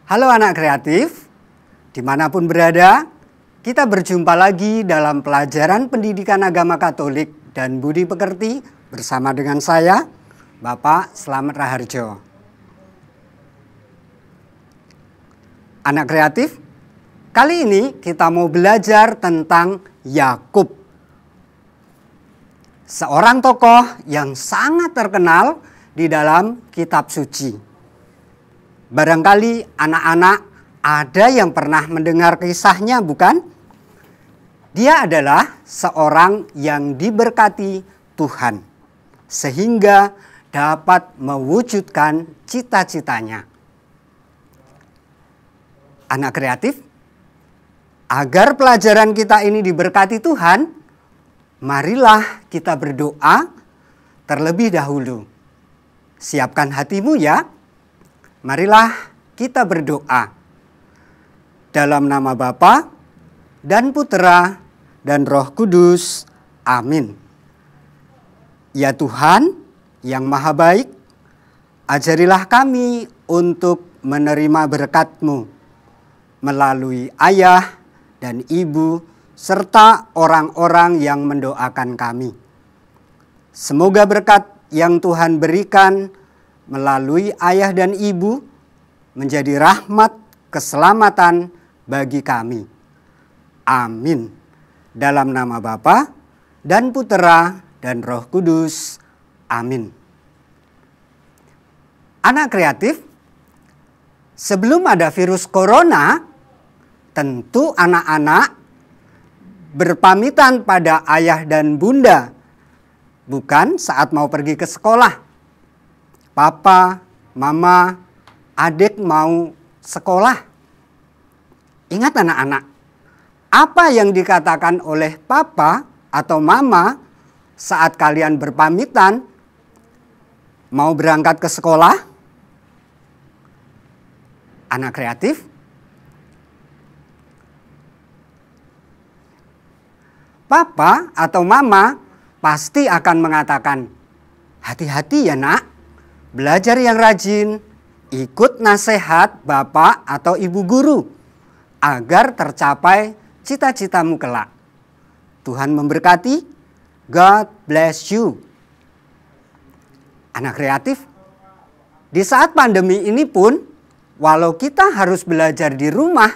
Halo anak kreatif, dimanapun berada, kita berjumpa lagi dalam pelajaran pendidikan agama Katolik dan Budi Pekerti bersama dengan saya, Bapak Slamet Raharjo. Anak kreatif, kali ini kita mau belajar tentang Yakub. Seorang tokoh yang sangat terkenal di dalam kitab suci. Barangkali anak-anak ada yang pernah mendengar kisahnya, bukan? Dia adalah seorang yang diberkati Tuhan, sehingga dapat mewujudkan cita-citanya. Anak kreatif, agar pelajaran kita ini diberkati Tuhan, marilah kita berdoa terlebih dahulu. Siapkan hatimu ya. Marilah kita berdoa. Dalam nama Bapa dan Putera dan Roh Kudus. Amin. Ya Tuhan yang Maha Baik, ajarilah kami untuk menerima berkat-Mu melalui ayah dan ibu serta orang-orang yang mendoakan kami. Semoga berkat yang Tuhan berikan melalui ayah dan ibu menjadi rahmat keselamatan bagi kami. Amin. Dalam nama Bapa dan Putera dan Roh Kudus. Amin. Anak kreatif, sebelum ada virus corona, tentu anak-anak berpamitan pada ayah dan bunda, bukan saat mau pergi ke sekolah. Papa, mama, adik mau sekolah. Ingat anak-anak, apa yang dikatakan oleh papa atau mama saat kalian berpamitan mau berangkat ke sekolah? Anak kreatif, papa atau mama pasti akan mengatakan, hati-hati ya nak, belajar yang rajin, ikut nasihat bapak atau ibu guru, agar tercapai cita-citamu kelak. Tuhan memberkati, God bless you. Anak kreatif, di saat pandemi ini pun, walau kita harus belajar di rumah,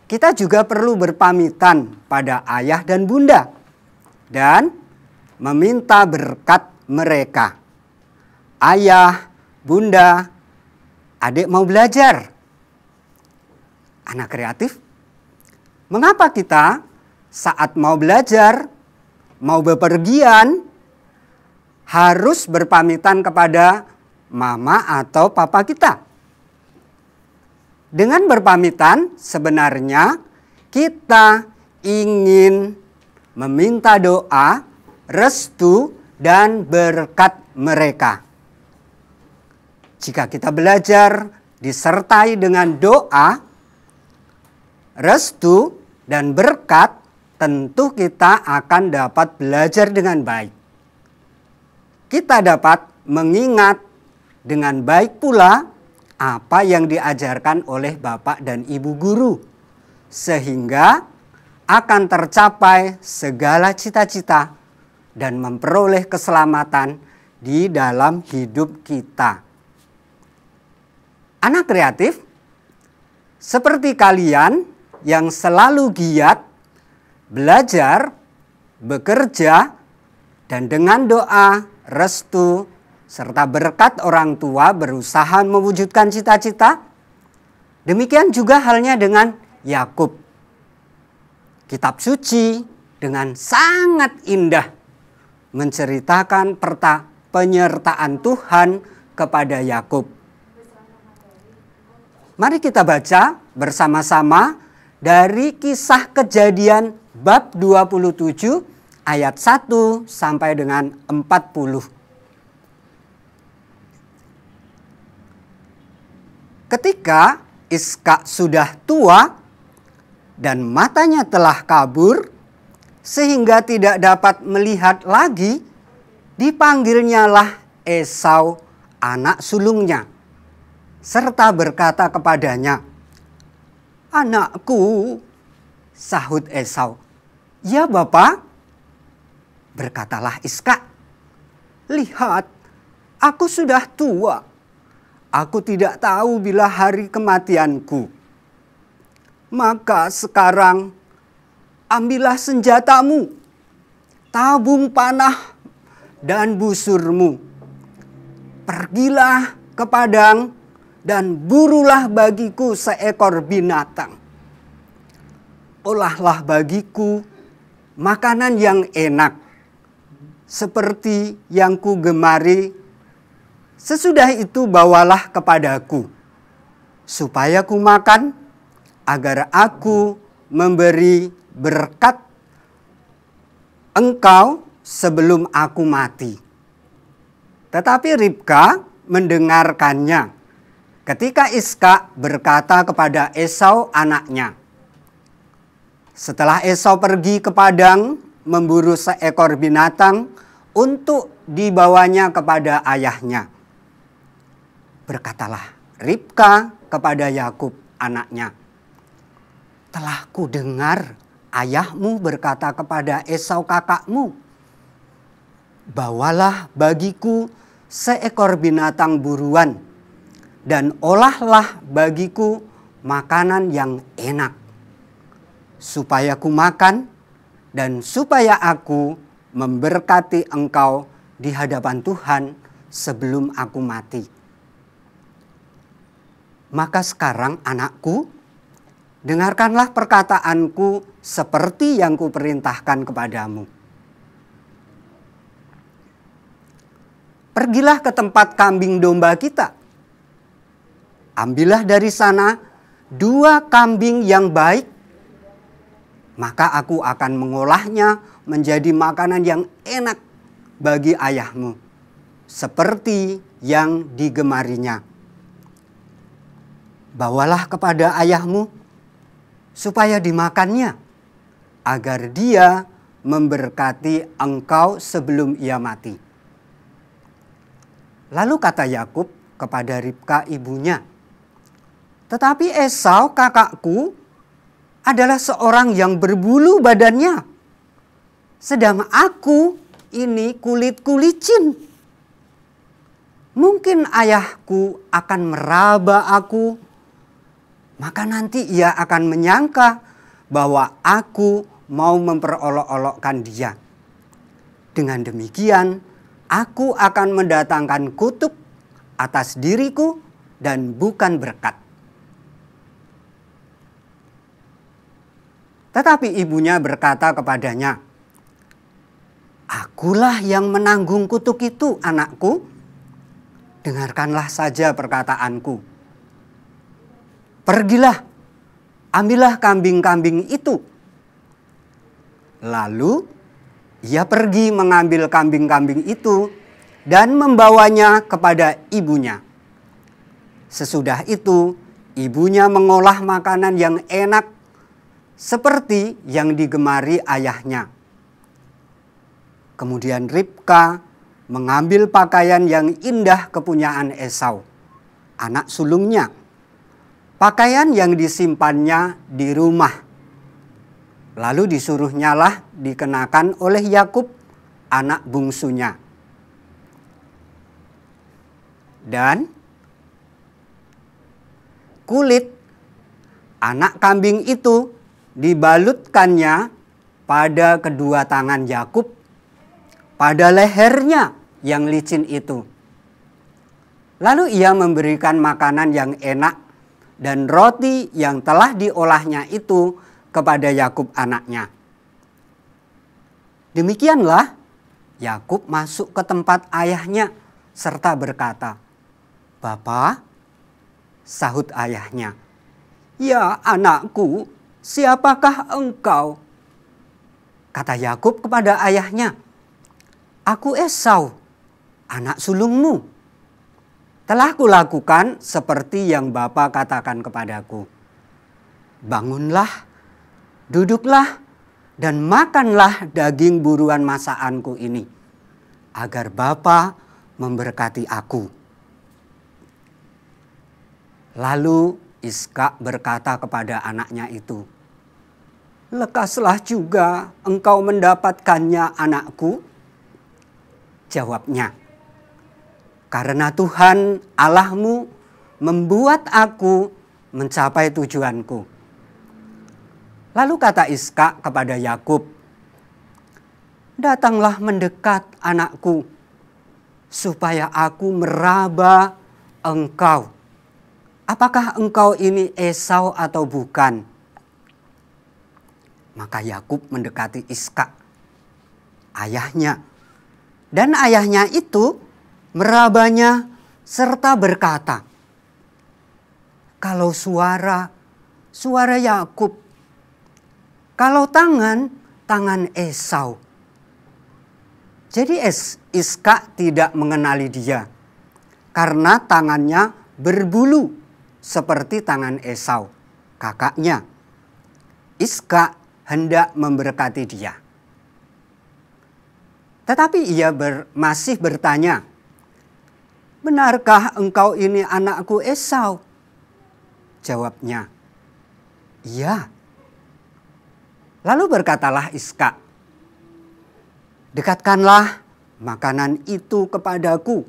kita juga perlu berpamitan pada ayah dan bunda dan meminta berkat mereka. Ayah, bunda, adik mau belajar. Anak kreatif, mengapa kita saat mau belajar, mau bepergian, harus berpamitan kepada mama atau papa kita? Dengan berpamitan, sebenarnya kita ingin meminta doa, restu, dan berkat mereka. Jika kita belajar disertai dengan doa, restu, dan berkat, tentu kita akan dapat belajar dengan baik. Kita dapat mengingat dengan baik pula apa yang diajarkan oleh bapak dan ibu guru, sehingga akan tercapai segala cita-cita dan memperoleh keselamatan di dalam hidup kita. Anak kreatif, seperti kalian yang selalu giat belajar, bekerja, dan dengan doa, restu, serta berkat orang tua berusaha mewujudkan cita-cita, demikian juga halnya dengan Yakub. Kitab suci dengan sangat indah menceritakan penyertaan Tuhan kepada Yakub. Mari kita baca bersama-sama dari Kisah Kejadian bab 27 ayat 1 sampai dengan 40. Ketika Iskak sudah tua dan matanya telah kabur sehingga tidak dapat melihat lagi, dipanggilnyalah Esau anak sulungnya serta berkata kepadanya, "Anakku," sahut Esau. "Ya, Bapa," berkatalah Iskak. "Lihat, aku sudah tua. Aku tidak tahu bila hari kematianku. Maka sekarang ambillah senjatamu, tabung panah dan busurmu. Pergilah ke padang dan burulah bagiku seekor binatang. Olahlah bagiku makanan yang enak, seperti yang ku gemari. Sesudah itu bawalah kepadaku, supaya ku makan, agar aku memberi berkat engkau sebelum aku mati." Tetapi Ribka mendengarkannya ketika Iskak berkata kepada Esau anaknya. Setelah Esau pergi ke padang memburu seekor binatang untuk dibawanya kepada ayahnya, berkatalah Ribka kepada Yakub anaknya, "Telah ku dengar ayahmu berkata kepada Esau kakakmu, 'Bawalah bagiku seekor binatang buruan dan olahlah bagiku makanan yang enak, supaya ku makan dan supaya aku memberkati engkau di hadapan Tuhan sebelum aku mati.' Maka sekarang anakku, dengarkanlah perkataanku seperti yang kuperintahkan kepadamu. Pergilah ke tempat kambing domba kita. Ambillah dari sana 2 kambing yang baik, maka aku akan mengolahnya menjadi makanan yang enak bagi ayahmu, seperti yang digemarinya. Bawalah kepada ayahmu supaya dimakannya, agar dia memberkati engkau sebelum ia mati." Lalu kata Yakub kepada Ribka ibunya, "Tetapi Esau kakakku adalah seorang yang berbulu badannya, sedang aku ini kulitku licin. Mungkin ayahku akan meraba aku, maka nanti ia akan menyangka bahwa aku mau memperolok-olokkan dia. Dengan demikian, aku akan mendatangkan kutuk atas diriku dan bukan berkat." Tetapi ibunya berkata kepadanya, "Akulah yang menanggung kutuk itu, anakku. Dengarkanlah saja perkataanku. Pergilah, ambillah kambing-kambing itu." Lalu ia pergi mengambil kambing-kambing itu dan membawanya kepada ibunya. Sesudah itu ibunya mengolah makanan yang enak seperti yang digemari ayahnya. Kemudian Ribka mengambil pakaian yang indah kepunyaan Esau, anak sulungnya, pakaian yang disimpannya di rumah. Lalu disuruhnyalah dikenakan oleh Yakub, anak bungsunya. Dan kulit anak kambing itu dibalutkannya pada kedua tangan Yakub, pada lehernya yang licin itu. Lalu ia memberikan makanan yang enak dan roti yang telah diolahnya itu kepada Yakub anaknya. Demikianlah Yakub masuk ke tempat ayahnya serta berkata, "Bapa," sahut ayahnya. "Ya anakku, siapakah engkau?" Kata Yakub kepada ayahnya, "Aku Esau, anak sulungmu. Telah kulakukan seperti yang Bapa katakan kepadaku. Bangunlah, duduklah, dan makanlah daging buruan masakanku ini, agar Bapa memberkati aku." Lalu Iskak berkata kepada anaknya itu, "Lekaslah juga engkau mendapatkannya, anakku." Jawabnya, "Karena Tuhan Allahmu membuat aku mencapai tujuanku." Lalu kata Iskak kepada Yakub, "Datanglah mendekat, anakku, supaya aku meraba engkau. Apakah engkau ini Esau atau bukan?" Maka Yakub mendekati Iskak, ayahnya. Dan ayahnya itu merabanya serta berkata, "Kalau suara Yakub, kalau tangan Esau." Jadi Iskak tidak mengenali dia karena tangannya berbulu seperti tangan Esau, kakaknya. Iskak hendak memberkati dia. Tetapi ia masih bertanya, "Benarkah engkau ini anakku Esau?" Jawabnya, "Iya." Lalu berkatalah Iskak, "Dekatkanlah makanan itu kepadaku,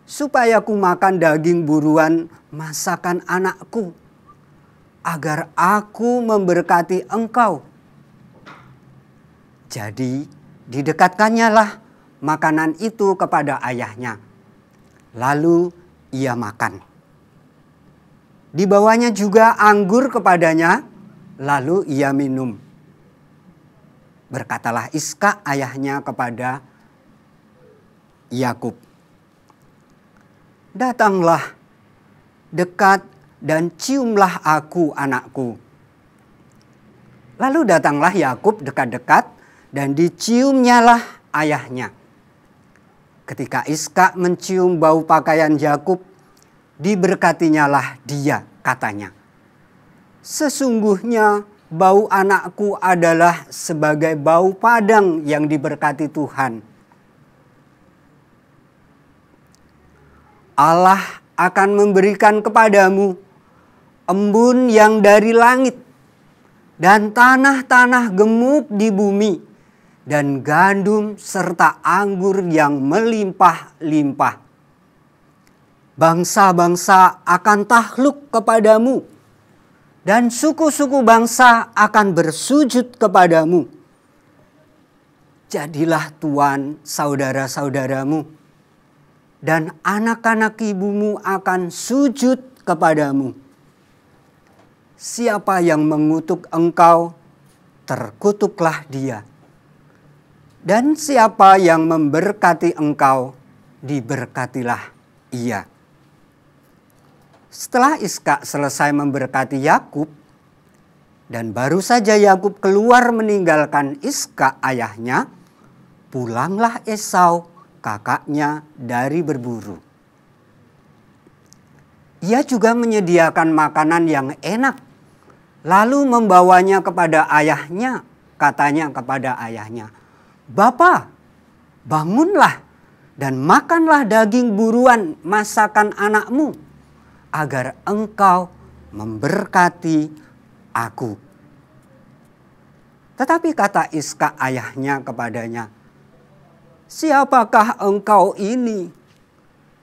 supaya ku makan daging buruan masakan anakku, agar aku memberkati engkau." Jadi didekatkannya lah makanan itu kepada ayahnya. Lalu ia makan. Dibawanya juga anggur kepadanya, lalu ia minum. Berkatalah Iskak ayahnya kepada Yakub, "Datanglah dekat dan ciumlah aku, anakku." Lalu datanglah Yakub dekat-dekat dan diciumnyalah ayahnya. Ketika Iskak mencium bau pakaian Yakub, diberkatinyalah dia, katanya, "Sesungguhnya bau anakku adalah sebagai bau padang yang diberkati Tuhan. Allah akan memberikan kepadamu embun yang dari langit dan tanah-tanah gemuk di bumi dan gandum serta anggur yang melimpah-limpah. Bangsa-bangsa akan takluk kepadamu dan suku-suku bangsa akan bersujud kepadamu. Jadilah tuan saudara-saudaramu, dan anak-anak ibumu akan sujud kepadamu. Siapa yang mengutuk engkau, terkutuklah dia. Dan siapa yang memberkati engkau, diberkatilah ia." Setelah Iskak selesai memberkati Yakub, dan baru saja Yakub keluar meninggalkan Iskak ayahnya, pulanglah Esau kakaknya dari berburu. Ia juga menyediakan makanan yang enak, lalu membawanya kepada ayahnya. Katanya kepada ayahnya, "Bapa, bangunlah dan makanlah daging buruan masakan anakmu, agar engkau memberkati aku." Tetapi kata Iskak ayahnya kepadanya, "Siapakah engkau ini?"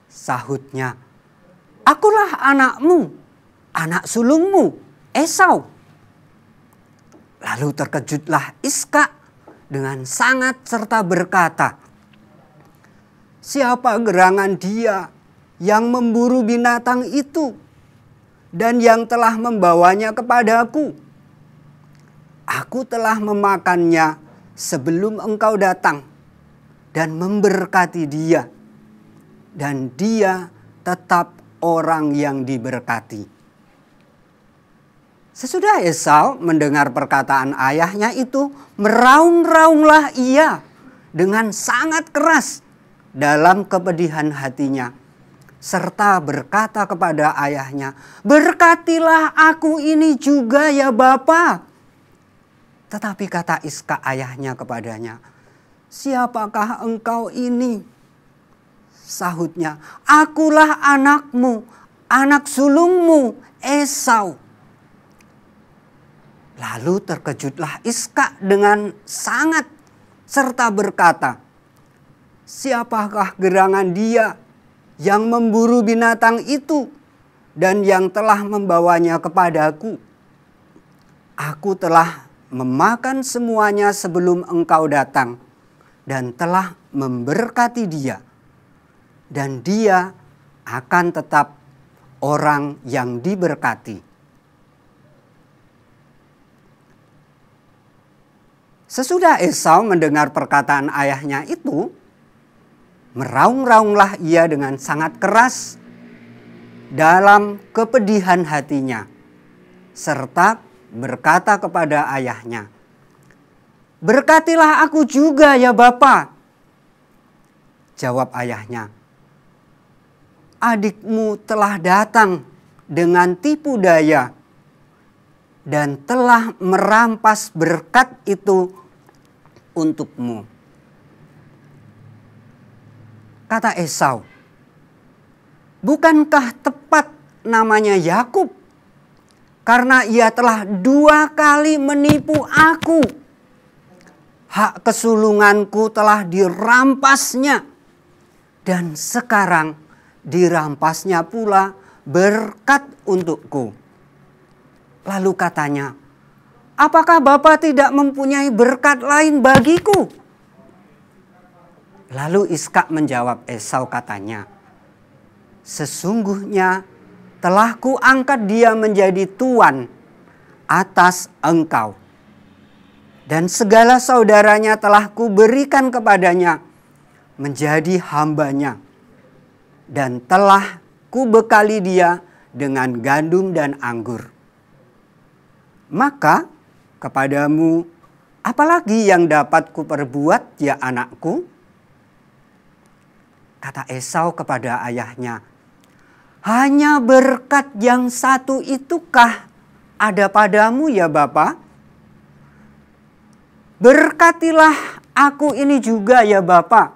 Sahutnya, "Akulah anakmu, anak sulungmu, Esau." Lalu terkejutlah Iskak dengan sangat serta berkata, "Siapa gerangan dia yang memburu binatang itu dan yang telah membawanya kepadaku? Aku telah memakannya sebelum engkau datang dan memberkati dia, dan dia tetap orang yang diberkati." Sesudah Esau mendengar perkataan ayahnya itu, meraung-raunglah ia dengan sangat keras dalam kepedihan hatinya, serta berkata kepada ayahnya, "Berkatilah aku ini juga ya Bapa." Tetapi kata Iskak ayahnya kepadanya, "Siapakah engkau ini?" Sahutnya, "Akulah anakmu, anak sulungmu Esau." Lalu terkejutlah Iskak dengan sangat serta berkata, "Siapakah gerangan dia yang memburu binatang itu dan yang telah membawanya kepadaku? Aku telah memakan semuanya sebelum engkau datang dan telah memberkati dia, dan dia akan tetap orang yang diberkati." Sesudah Esau mendengar perkataan ayahnya itu, meraung-raunglah ia dengan sangat keras dalam kepedihan hatinya, serta berkata kepada ayahnya, "Berkatilah aku juga ya Bapa." Jawab ayahnya, "Adikmu telah datang dengan tipu daya dan telah merampas berkat itu untukmu." Kata Esau, "Bukankah tepat namanya Yakub? Karena ia telah 2 kali menipu aku. Hak kesulunganku telah dirampasnya, dan sekarang dirampasnya pula berkat untukku." Lalu katanya, "Apakah Bapa tidak mempunyai berkat lain bagiku?" Lalu Iskak menjawab Esau katanya, "Sesungguhnya telah kuangkat dia menjadi tuan atas engkau, dan segala saudaranya telah kuberikan kepadanya menjadi hambanya, dan telah kubekali dia dengan gandum dan anggur. Maka kepadamu apalagi yang dapat kuperbuat ya anakku?" Kata Esau kepada ayahnya, "Hanya berkat yang satu itukah ada padamu ya Bapa? Berkatilah aku ini juga ya Bapa."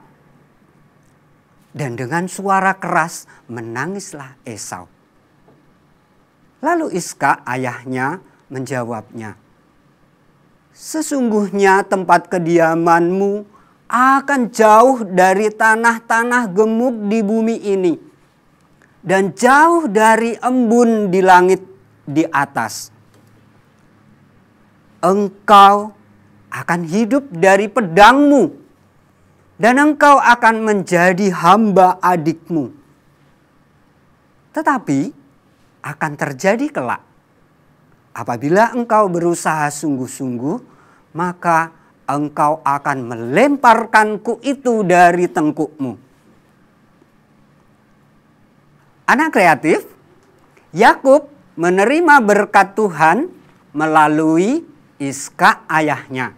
Dan dengan suara keras menangislah Esau. Lalu Iskak ayahnya menjawabnya, "Sesungguhnya tempat kediamanmu akan jauh dari tanah-tanah gemuk di bumi ini, dan jauh dari embun di langit di atas. Engkau akan hidup dari pedangmu, dan engkau akan menjadi hamba adikmu. Tetapi akan terjadi kelak, apabila engkau berusaha sungguh-sungguh, maka engkau akan melemparkanku itu dari tengkukmu." Anak kreatif, Yakub menerima berkat Tuhan melalui Iskak ayahnya.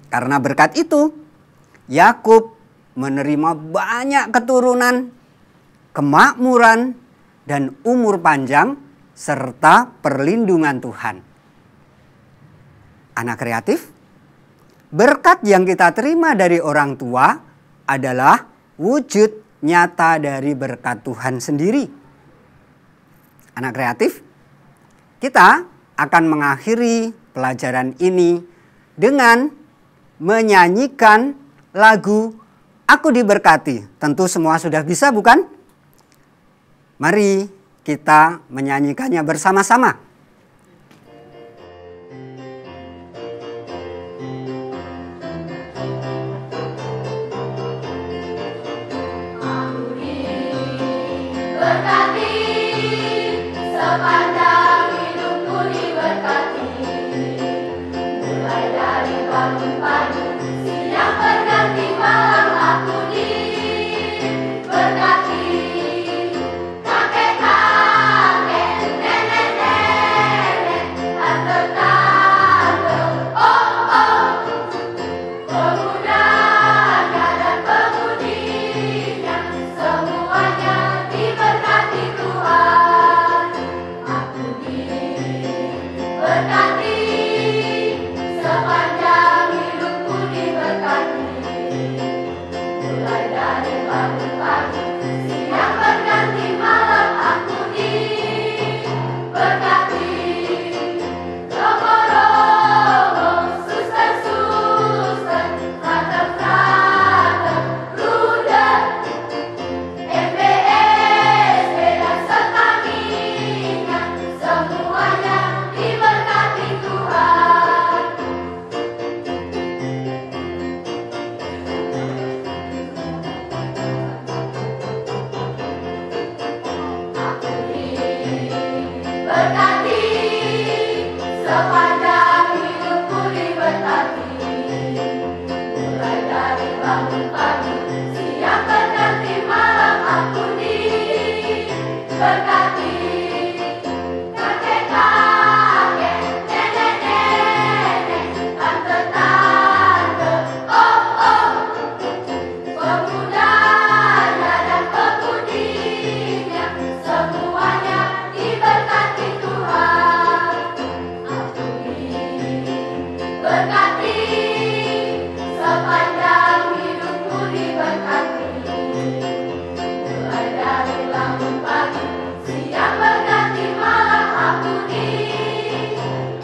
Karena berkat itu, Yakub menerima banyak keturunan, kemakmuran, dan umur panjang serta perlindungan Tuhan. Anak kreatif, berkat yang kita terima dari orang tua adalah wujud nyata dari berkat Tuhan sendiri. Anak kreatif, kita akan mengakhiri pelajaran ini dengan menyanyikan lagu "Aku Diberkati". Tentu semua sudah bisa, bukan? Mari kita menyanyikannya bersama-sama. Berkati, sepanjang hidupku diberkati, mulai dari bangun pagi, siang berganti malam aku diberkati. Kakek-kakek, nenek-nenek, tante-tante, oh-oh, pemudanya dan pemudinya, semuanya diberkati Tuhan. Aku diberkati, sepanjang hidupku diberkati, mulai dari bangun pagi, siang berganti malam diberkati. Kakek-kakek, nenek-nenek, tante-tante, oh-oh, pemudanya dan pemudinya, semuanya diberkati Tuhan. Berkati, sepanjang hidupmu diberkati. Mulai dari bangun pagi, siang berganti, malam ampuni.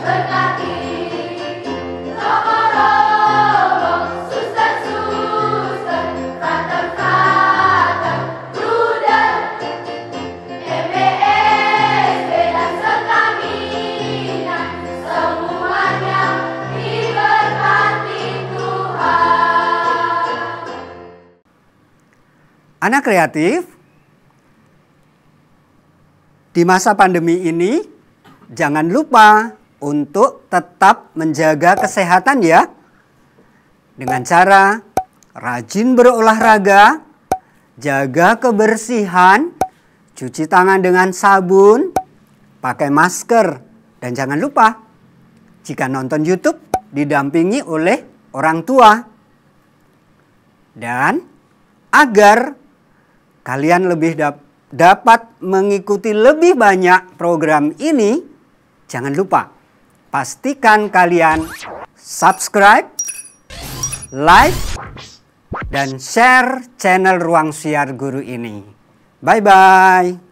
Berkati, romo-romo, suster-suster, frater-frater, bruder, MBSD dan Sekamina, semuanya diberkati Tuhan. Anak kreatif, di masa pandemi ini jangan lupa untuk tetap menjaga kesehatan ya. Dengan cara rajin berolahraga, jaga kebersihan, cuci tangan dengan sabun, pakai masker, dan jangan lupa jika nonton YouTube didampingi oleh orang tua. Dan agar kalian lebih dapat mengikuti lebih banyak program ini, jangan lupa pastikan kalian subscribe, like, dan share channel Ruang Siar Guru ini. Bye-bye.